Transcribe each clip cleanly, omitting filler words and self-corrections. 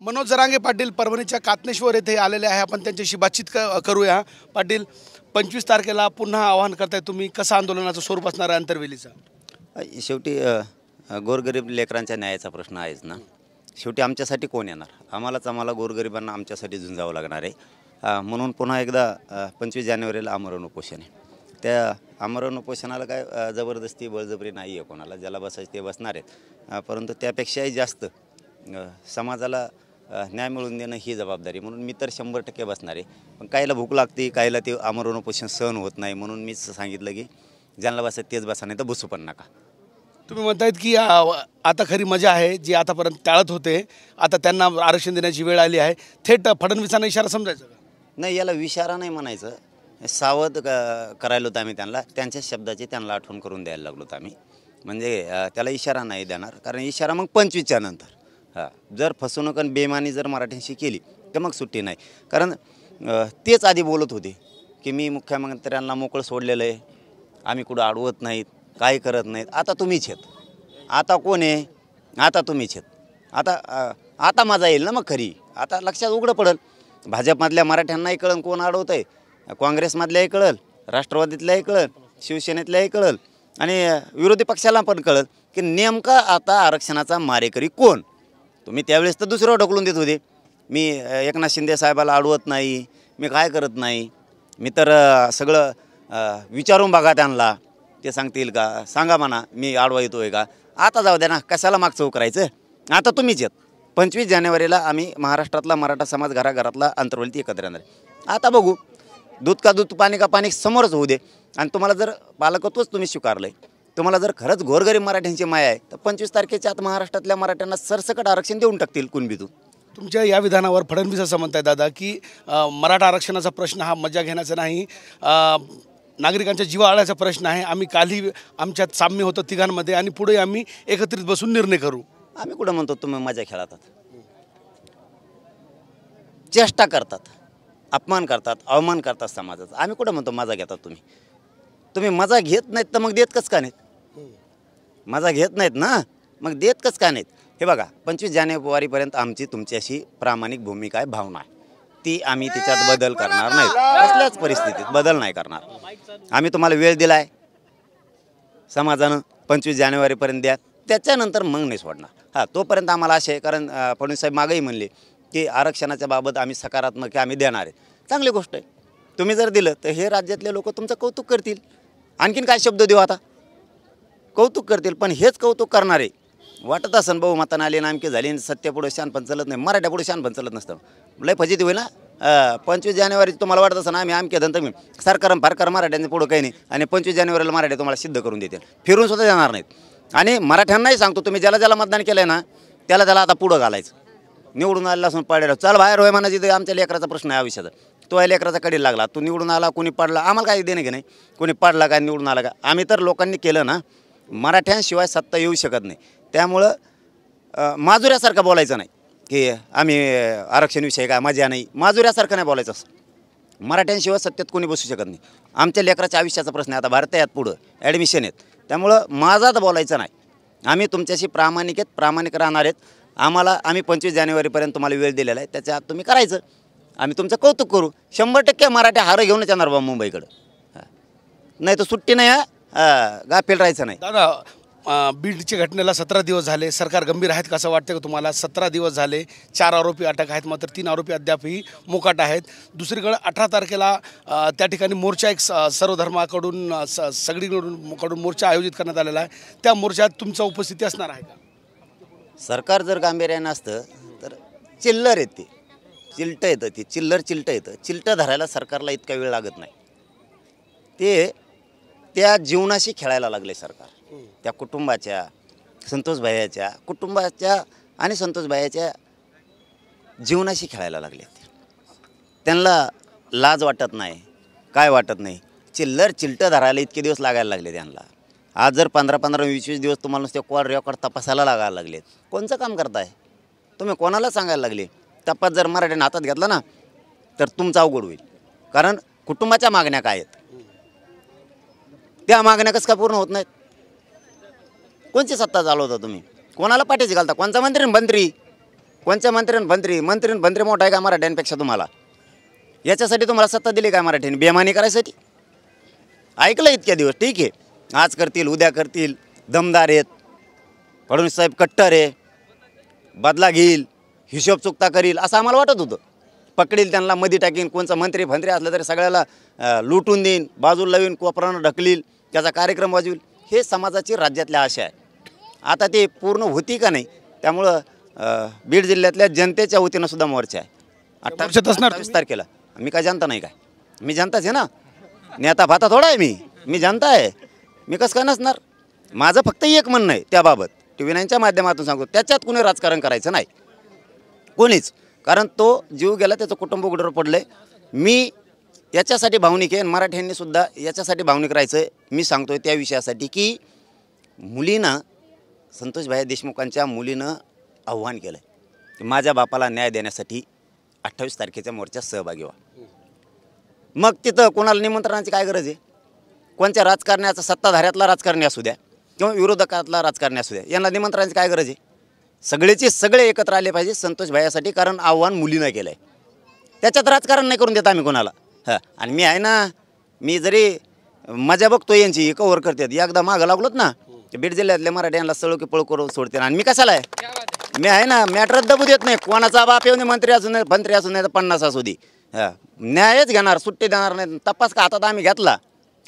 मनोज जरांगे पाटील परभणीच्या कातनेश्वर येथे आलेले आहे। आपण त्यांच्याशी बातचीत करूया। पाटील, 25 तारखेला पुन्हा आवाहन करताय तुम्ही, कसं आंदोलनाचं स्वरूप असणार आहे अंतरवेलीचं? शेवटी गोरगरीब लेकरांच्या न्यायाचा प्रश्न आहेच ना। शेवटी आमच्यासाठी कोण येणार? आम्हाला गोरगरिबांना आमच्यासाठी झुंजावं लागणार आहे। म्हणून पुन्हा एकदा 25 जानेवारीला आमरण उपोषण आहे। त्या आमरण उपोषणाला काय जबरदस्ती बळजबरी नाही आहे कोणाला, ज्याला बसायचं ते बसणार आहेत। परंतु त्यापेक्षाही जास्त समाजाला न्याय मिळवून देणं ही जबाबदारी, म्हणून मी तर 100% बसणार आहे। पण काहीला भूक लागते, काहीला ते आमरण उपोषण सहन होत नाही, म्हणून मीच सांगितलं की ज्यांना बसायचं तेच बसा, नाही तर बसू पण नका। तुम्ही म्हणतायत की आता खरी मजा आहे, जी आतापर्यंत टाळत होते, आता त्यांना आरक्षण देण्याची वेळ आली आहे। थेट फडणवीसांना इशारा समजायचा का? नाही, याला इशारा नाही म्हणायचं, सावध करायला होतं आम्ही त्यांना, त्यांच्या शब्दाची त्यांना आठवण करून द्यायला लागलो होतो आम्ही। म्हणजे त्याला इशारा नाही देणार, कारण इशारा मग 25च्या नंतर। जर फसवणूक आणि बेमानी जर मराठ्यांशी केली तर मग सुट्टी नाही। कारण तेच आधी बोलत होते की मी मुख्यमंत्र्यांना मोकळं सोडलेलं आहे, आम्ही कुठं अडवत नाहीत, काही करत नाहीत। आता तुम्हीच आहेत, आता कोण आहे? आता तुम्हीच आहेत। आता मजा येईल ना मग खरी, आता लक्षात उघडं पडेल। भाजपमधल्या मराठ्यांनाही कळेल कोण अडवत आहे, काँग्रेसमधल्याही कळेल, राष्ट्रवादीतल्याही कळेल, शिवसेनेतल्याही कळेल, आणि विरोधी पक्षाला पण कळेल की नेमका आता आरक्षणाचा मारेकरी कोण। तुम्ही त्यावेळेस तर दुसऱ्यावर ढकलून देत होते, मी एकनाथ शिंदे साहेबाला अडवत नाही, मी काय करत नाही, मी तर सगळं विचारून बघा त्यांना, ते सांगतील का, सांगा म्हणा मी आडवा येतोय का। आता जाऊ द्या ना, कशाला मागचं उकरायचं, आता तुम्हीच आहेत। 25 जानेवारीला आम्ही महाराष्ट्रातला मराठा समाज घराघरातला अंतर्वलीत एकत्र येणार आहे। आता बघू, दूध का दूध पाणी का पाणी समोरच होऊ दे। आणि तुम्हाला जर पालकत्वच तुम्ही स्वीकारलं आहे, तुम्हाला जर खरंच गोरगरीब मराठ्यांची माया आहे, तर 25 तारखेच्या आत महाराष्ट्रातल्या मराठ्यांना सरसकट आरक्षण देऊन टाकतील कुणबीतून। तुमच्या या विधानावर फडणवीस असं म्हणताय दादा की मराठा आरक्षणाचा प्रश्न हा मजा घेण्याचा नाही, नागरिकांच्या जीवाळाचा प्रश्न आहे। आम्ही कालही आमच्यात साम्य होतं तिघांमध्ये, आणि पुढे आम्ही एकत्रित बसून निर्णय करू। आम्ही कुठं म्हणतो तुम्ही मजा खेळतात, चेष्टा करतात, अपमान करतात, अवमान करतात समाजाचा। आम्ही कुठं म्हणतो मजा घेतात तुम्ही मजा घेत नाहीत तर मग देत कसं का नाहीत? मजा घेत नाहीत ना, मग देत कसं का नाहीत? हे बघा, 25 जानेवारीपर्यंत आमची तुमच्याशी प्रामाणिक भूमिका आहे, भावना आहे, ती आम्ही तिच्यात बदल करणार नाही, कसल्याच परिस्थितीत बदल नाही करणार। आम्ही तुम्हाला वेळ दिला आहे समाजानं, 25 जानेवारीपर्यंत द्या, त्याच्यानंतर मग नाही सोडणार। तोपर्यंत आम्हाला असे आहे, कारण फडणवीस साहेब मागेही म्हणले की आरक्षणाच्या बाबत आम्ही सकारात्मक आम्ही देणार आहे। चांगली गोष्ट आहे, तुम्ही जर दिलं तर हे राज्यातले लोक तुमचं कौतुक करतील। आणखीन काय शब्द देऊ आता, कौतुक करतील। पण हेच कौतुक करणारे वाटत असन बहुमतानं आले, नामके झाले, सत्यापुढे शानपण चलत नाही, मराठ्यापुढे शानपण चलत नसतं, लय फजिती होईल ना। 25 जानेवारी तुम्हाला वाटत असं ना आम्ही आमके धन तुम्ही सरकार फारकार मराठ्यांचं पुढं काही नाही, आणि 25 जानेवारीला मराठे तुम्हाला सिद्ध करून देतील, फिरून सुद्धा देणार नाहीत। आणि मराठ्यांनाही सांगतो, तुम्ही ज्याला मतदान केलं आहे ना, त्याला आता पुढं घालायचं, निवडून आलेला असून पडलेला चल बाहेर होय म्हणायची, तर आमच्या लेकराचा प्रश्न आहे आयुष्याचा, तो आहे लेकराचा कडील लागला, तू निवडून आला, कोणी पडला, आम्हाला काही देणे की नाही, कोणी पडला काय निवडून आला का। आम्ही तर लोकांनी केलं ना, मराठ्यांशिवाय सत्ता येऊ शकत नाही। त्यामुळं माजुऱ्यासारखं बोलायचं नाही की आम्ही आरक्षणविषयी काय मजा नाही, माजुऱ्यासारखं नाही बोलायचं असं। मराठ्यांशिवाय सत्तेत कोणी बसू शकत नाही, आमच्या लेकराच्या आयुष्याचा प्रश्न आहे, आता भारत यात पुढं ॲडमिशन आहेत, त्यामुळं माझा तर बोलायचं नाही। आम्ही तुमच्याशी प्रामाणिक राहणार आहेत। आम्ही 25 जानेवारीपर्यंत तुम्हाला वेळ दिलेला आहे, त्याच्या आत तुम्ही करायचं, आम्ही तुमचं कौतुक करू। 100% मराठा हार घेऊनच येणार बा मुंबईकडं, नाही तर सुट्टी नाही, गाफील राहायचं नाही। दादा, बीडच्या घटनेला 17 दिवस झाले, सरकार गंभीर आहेत कसं वाटतं का तुम्हाला? 17 दिवस झाले, 4 आरोपी अटक आहेत, मात्र 3 आरोपी अद्यापही मोकाट आहेत। दुसरीकडे 18 तारखेला त्या ठिकाणी मोर्चा एक सर्व धर्माकडून सगळीकडून मोर्चा आयोजित करण्यात आलेला आहे, त्या मोर्चात तुमचा उपस्थिती असणार आहे का? सरकार जर गांभीर्यानं असतं तर चिल्लर येते, चिलटं येतं, ती चिल्लर येतं, चिलटं धरायला सरकारला इतका वेळ लागत नाही। ते त्या जीवनाशी खेळायला लागले सरकार, त्या कुटुंबाच्या, संतोष भाईच्या कुटुंबाच्या आणि संतोष भाईच्या जीवनाशी खेळायला लागले। त्यांना लाज वाटत नाही, काय वाटत नाही, चिल्टं धरायला इतके दिवस लागायला लागले त्यांना। आज जर 15-15, 20-20 दिवस तुम्हाला नुसते कॉल रेकॉर्ड तपासायला लागायला लागलेत, कोणचं काम करताय तुम्ही? कोणाला सांगायला लागले? तपास जर मराठ्याने हातात घेतला ना तर तुमचं अवघड होईल, कारण कुटुंबाच्या मागण्या काय आहेत, त्या मागण्या कसं काय पूर्ण होत नाहीत? कोणची सत्ता चालवता तुम्ही? कोणाला पाठीशी घालता? कोणचा मंत्री कोणत्या मंत्री मोठा आहे का मराठ्यांपेक्षा तुम्हाला? याच्यासाठी तुम्हाला सत्ता दिली काय मराठ्यांनी? बेमानी करायसाठी? ऐकलं इतक्या दिवस, ठीक आहे, आज करतील उद्या करतील, दमदार आहेत, फडणवीस साहेब कट्टर आहे, बदला घेईल, हिशोब चुकता करील असं आम्हाला वाटत होतं. पकडील त्यांना मध्ये टाकीन, कोणचा मंत्री असलं तरी सगळ्याला लुटून देईन, बाजूला लावीन, कोपरानं ढकलील, त्याचा कार्यक्रम वाजवेल. हे समाजाची राज्यातल्या आशा आहे. आता ते पूर्ण होती का नाही, त्यामुळं बीड जिल्ह्यातल्या जनतेच्या वतीनं सुद्धा मोर्चा आहे 28 तारखेला. मी काय जनता नाही काय? मी जनताच आहे ना, नेता भाता थोडा आहे मी जनता आहे. मी कसं काय नसणार? माझं फक्त एक म्हणणं आहे त्याबाबत, TV9च्या माध्यमातून सांगतो, त्याच्यात कुणी राजकारण करायचं नाही, कोणीच. कारण तो जीव गेला, त्याचं कुटुंब उघड्यावर पडलं. मी याच्यासाठी भावनिक आहे, मराठ्यांनी सुद्धा याच्यासाठी भावनिक राहायचं आहे. मी सांगतो आहे त्या विषयासाठी की मुलीनं, संतोषभाई देशमुखांच्या मुलीनं आव्हान केलं की माझ्या बापाला न्याय देण्यासाठी 28 तारखेच्या मोर्चात सहभागी व्हा. मग तिथं कोणाला निमंत्रणाची काय गरज आहे? कोणत्या राजकारण्याचा, सत्ताधाऱ्यातला राजकारणी असू द्या किंवा विरोधकातला राजकारणी असू द्या, यांना निमंत्रणाची काय गरज आहे? सगळेचे सगळे एकत्र आले पाहिजे संतोषभाईसाठी, कारण आव्हान मुलीनं केलं आहे. त्याच्यात राजकारण नाही करून देत आम्ही कोणाला. आणि मी आहे ना, मी जरी मजा बघतो यांची कव्हर करतात, एकदा मागं लागलोत ना बीड जिल्ह्यातल्या मराठ्यांना सळो की पळ करून सोडते. आणि मी कशाला आहे? मी आहे ना, मॅटर दबू देत नाही. कोणाचा बाप येऊन मंत्री असू नये, तर 50 असू दे, न्यायच घेणार, सुट्टी देणार नाही. तपास का हातात आम्ही घेतला,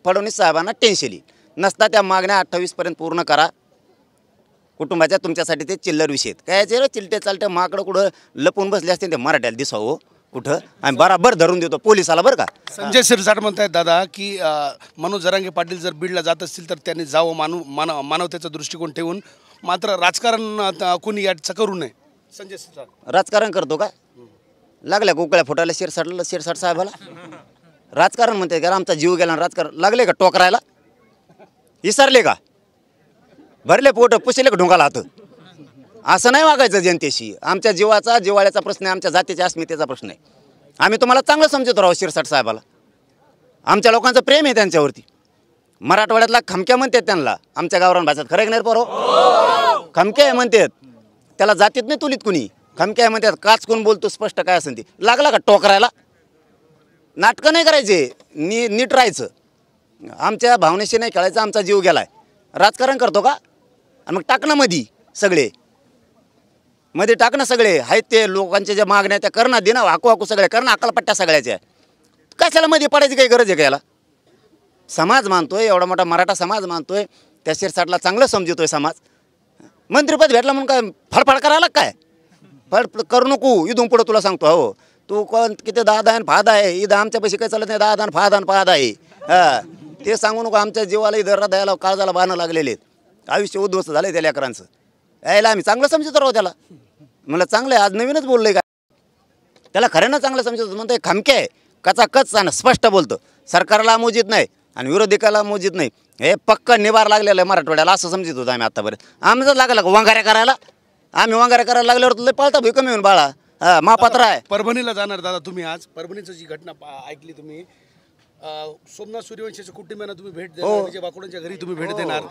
फडणवीस साहेबांना टेन्शन येईल. नसता त्या मागण्या 28पर्यंत पूर्ण करा. कुटुंबाच्या तुमच्यासाठी ते चिल्लर विषय आहेत. काय रे चिलटे चालटे माकडं कुठं लपून बसले असते, ते मराठ्याला दिसावं कुठं, आम्ही बराबर धरून देतो पोलिसाला बरं का. संजय शिरसाट म्हणतायत दादा की मनोज जरांगे पाटील जर बीडला जात असतील तर त्यांनी जावं, मानवतेचा दृष्टिकोन ठेवून, मात्र राजकारण कोणी याचं करू नये. संजय शिरसाट राजकारण करतो का? लागल्या गोकळ्या फुटायला शिरसाट साहेबाला राजकारण म्हणते का? आमचा जीव गेला, राजकारण लागले का टोकरायला? विसरले का? भरले पोट पुसले का ढोंगाला हात? असं नाही वागायचं जनतेशी. आमच्या जीवाचा, जिवाळ्याचा प्रश्न आहे, आमच्या जातीच्या अस्मितेचा प्रश्न आहे. आम्ही तुम्हाला चांगलं समजतो राहू शिरसाट साहेबाला. आमच्या लोकांचं प्रेम आहे त्यांच्यावरती. मराठवाड्यातला खमक्या म्हणतात त्यांना, आमच्या गावरान भाषेत. खरं की नाही पोरो? खमक्या आहे म्हणतात त्याला, जातीत नाही तुलीत कुणी. खमक्या आहे म्हणतात. काच कोण बोलतो स्पष्ट काय असेल ती. लागला का टोकरायला? नाटकं नाही करायचे, नीट राहायचं. आमच्या भावनेशी नाही खेळायचं. आमचा जीव गेलाय, राजकारण करतो का? आणि मग टाकणं मध्ये टाकणं सगळे आहेत ते लोकांच्या ज्या मागण्या त्या करणं, देणं हाकू सगळे करणं, अक्कलपट्ट्या सगळ्याच्या. कशाला मध्ये पडायची काही गरज आहे का? याला समाज मानतोय, एवढा मोठा मराठा समाज मानतोय, त्या शिरसाटला चांगलं समजतोय समाज. मंत्रिपद भेटलं म्हणून काय फडफड करायला काय? फड करू नको इथून पुढं. तुला सांगतो, हो तू कोण किती दादा आणि फादा आहे इथं, आमच्या पैसे काही चालत नाही. दादा आणि फादा आहे. ते सांगू नको. आमच्या जीवाला इधर द्यायला काळजाला बाणं लागलेले आहेत. आयुष्य उद्ध्वस्त झालं त्या लेकरांचं. यायला आम्ही चांगलं समजतो राहू त्याला. मला चांगलं आहे, आज नवीनच बोललोय का त्याला? खऱ्यानं चांगलं समजतो. म्हणतोय खमके आहे, कचाकच आणि स्पष्ट बोलतो. सरकारला मोजित नाही आणि विरोधिकाला मोजित नाही. हे पक्क निभार लागलेलं आहे मराठवाड्याला, असं समजत होतं आम्ही आतापर्यंत. आमचं लागला वंगाऱ्या करायला. आम्ही वंगाऱ्या करायला लागल्यावर तुला पळता भूई कमी होऊन बाळा, मापात्र आहे. परभणीला जाणार दादा तुम्ही आज? परभणीची जी घटना ऐकली तुम्ही, सोमनाथ सूर्यवंशीच्या कुटुंबियांना तुम्ही भेट देणार, विजय बाकुडांच्या घरी तुम्ही भेट देणार,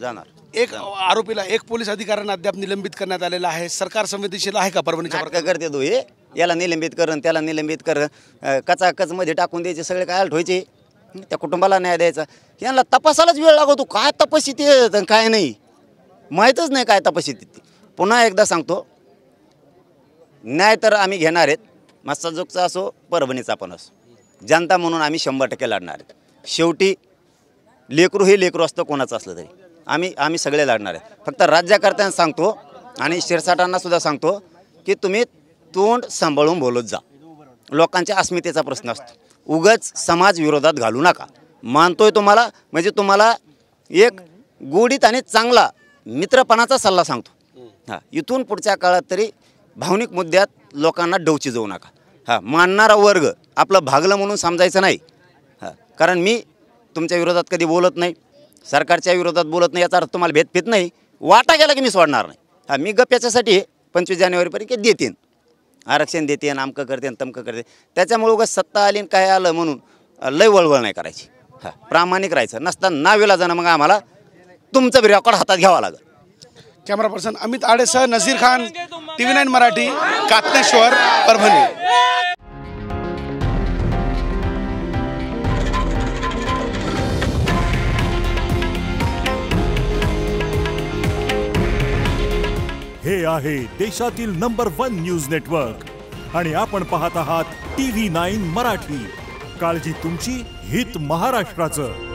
जाणार. एक आरोपीला, एक पोलीस अधिकाऱ्यांना अद्याप निलंबित करण्यात आलेला आहे. सरकार संवेदनशील आहे का परभणीच्या? नाटकं करते तू हे, याला निलंबित करण त्याला निलंबित कर, कचाकच मध्ये टाकून द्यायचे सगळे, काय ठेवायचे, त्या कुटुंबाला न्याय द्यायचा. यांना तपासालाच वेळ लागतो. काय तपासित आहे काय नाही माहीतच नाही काय तपासित. पुन्हा एकदा सांगतो, न्याय तर आम्ही घेणार आहेत. मस्साजोगचा असो, परभणीचा पण असो, जनता म्हणून आम्ही 100% लढणार आहेत. शेवटी लेकरू हे लेकरू असतं, कोणाचं असलं तरी आम्ही सगळे लढणार आहेत. फक्त राज्यकर्त्यांना सांगतो आणि शिरसाटांना सुद्धा सांगतो की तुम्ही तोंड सांभाळून बोलत जा. लोकांच्या अस्मितेचा प्रश्न असतो. उगाच समाज विरोधात घालू नका. मानतोय तुम्हाला, म्हणजे तुम्हाला एक गोडीत आणि चांगला मित्रपणाचा सल्ला सांगतो. इथून पुढच्या काळात तरी भावनिक मुद्द्यात लोकांना डोची जाऊ नका. मानणारा वर्ग आपलं भागलं म्हणून समजायचं नाही. कारण मी तुमच्या विरोधात कधी बोलत नाही, सरकारच्या विरोधात बोलत नाही. याचा अर्थ तुम्हाला भेद नाही. वाटा गेला की मी सोडणार नाही. मी गप याच्यासाठी 25 जानेवारीपर्यंत देतीन, आरक्षण देते, आमकं करते तमकं करते. त्याच्यामुळे उगाच सत्ता आली काय आलं म्हणून लय वळवळ नाही करायची. प्रामाणिक राहायचं. नसताना नावेला जाणं मग आम्हाला तुमचं बी रेकॉर्ड हातात घ्यावा लागेल. कॅमेरा पर्सन अमित आडेसह नझीर खान, TV9 मराठी, कात्नेश्वर, परभणी. हे आहे देशातील नंबर 1 न्यूज नेटवर्क आणि आपण पाहत आहात TV9 मराठी. काळजी तुमची, हित महाराष्ट्राचं.